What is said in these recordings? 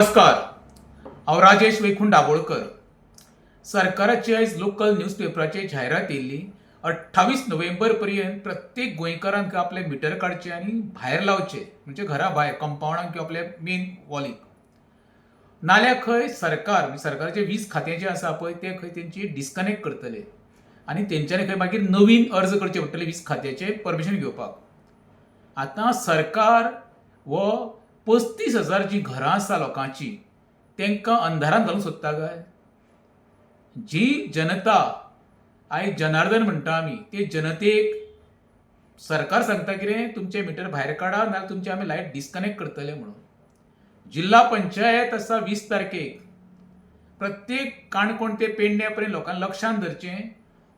नमस्कार, हांव राजेश वैकुंठ दाबोळकर. सरकाराची आयज लोकल न्यूजपेपराचेर जायरात येयल्ली 28 नोव्हेंबर पर्यंत प्रत्येक गोंयकारांक आपले मिटर काडचे आनी भायर लावचे, म्हणजे घरा भायर कंपाउंडाक किंवा आपल्या मेन वॉलीक. नाल्यार खंय सरकाराचे 20 खातें जे आसा पळय ते खंय तेंची डिस्कनेक्ट करतले आनी तेंच्यांनी खंय मागीर नवीन अर्ज करचे पडटले 20 खात्याचे परमिशन घेवपाक. आतां सरकार वो 35,000 जी घरां आसा लोकांची तांकां अंधारांत घालूंक सोदता काय? जी जनता आयज जनार्दन म्हणटा आमी, ते जनतेक सरकार सांगता कितें, तुमचे मिटर भायर काडा नाजाल्यार तुमचे आमी लायट डिस्कनेक्ट करतले म्हणून. जिल्ला पंचायत आसा 20 तारखेक. प्रत्येक काणकोण ते पेडण्या पर्यंत लोकांनी लक्षांत धरचें,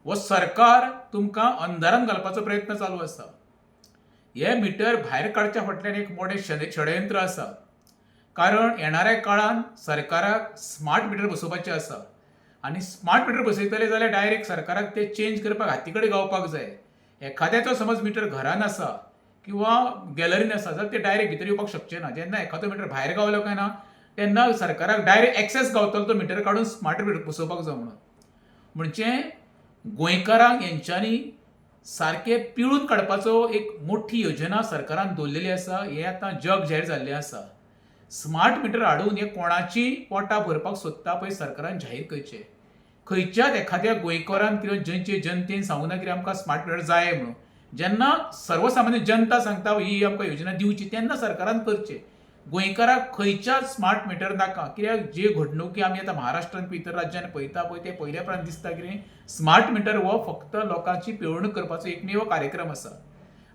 वो सरकार तुमकां अंधारांत घालपाचो प्रयत्न चालू आसा. हे मिटर भायर काडच्या फाटल्यान एक मोठें षडयंत्र आसा. कारण येणाऱ्या काळांत सरकाराक स्मार्ट मिटर बसोवपाचे आसा आनी स्मार्ट मिटर बसयतले जाल्यार डायरेक्ट सरकाराक ते चेंज करपाक हाती कडेन गावपाक जाय. एखाद्याचो समज मिटर घरान आसा किंवा गॅलरीन आसा जाल्यार ते डायरेक्ट भितर येवपाक शकचे ना. जेन्ना एखादो मिटर भायर गावलो काय ना तेन्ना सरकाराक डायरेक्ट एक्सेस गावतलो तो मिटर काडून स्मार्ट मिटर बसोवपाक जाय म्हणून. म्हणजे गोंयकारांक हेंच्यांनी सारके पिळून काडपाचो एक मोठी योजना सरकारान दवरलेली आसा. हें आतां जग जाहीर जाल्लें आसा. स्मार्ट मिटर हाडून हे कोणाची पोटां भरपाक सोदता पळय सरकारान जाहीर करचें. खंयच्याच एखाद्या गोंयकारान किंवा जंयचे जनतेन सांगूं ना कितें आमकां स्मार्ट मिटर जाय म्हणून. जेन्ना सर्वसामान्य जनता सांगता ही आमकां योजना दिवची तेन्ना सरकारान करचें. गोंयकाराक खंयच्याच स्मार्ट मिटर नाका. कित्याक जे घडणुकी आमी आतां महाराष्ट्रांत किंवा इतर राज्यांत पळयता पळय ते पयल्या उपरांत दिसता कितें, स्मार्ट मिटर हो फक्त लोकांची पिळवणूक करपाचो एकमेव कार्यक्रम आसा.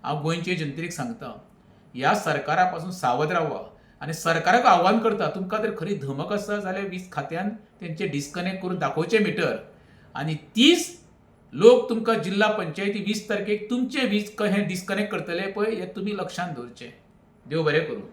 हांव गोंयचे जनतेक सांगता, ह्या सरकारा पासून सावध रावा आनी सरकाराक आव्हान करता, तुमकां जर खरी धमक आसा जाल्यार 20 खात्यान तेंचे डिस्कनेक्ट करून दाखोवचे मिटर आनी 30 लोक तुमकां जिल्ला पंचायती 20 तारखेक तुमचे 20 हें डिस्कनेक्ट करतले पळय हें तुमी लक्षांत दवरचें. देव बरें करूं.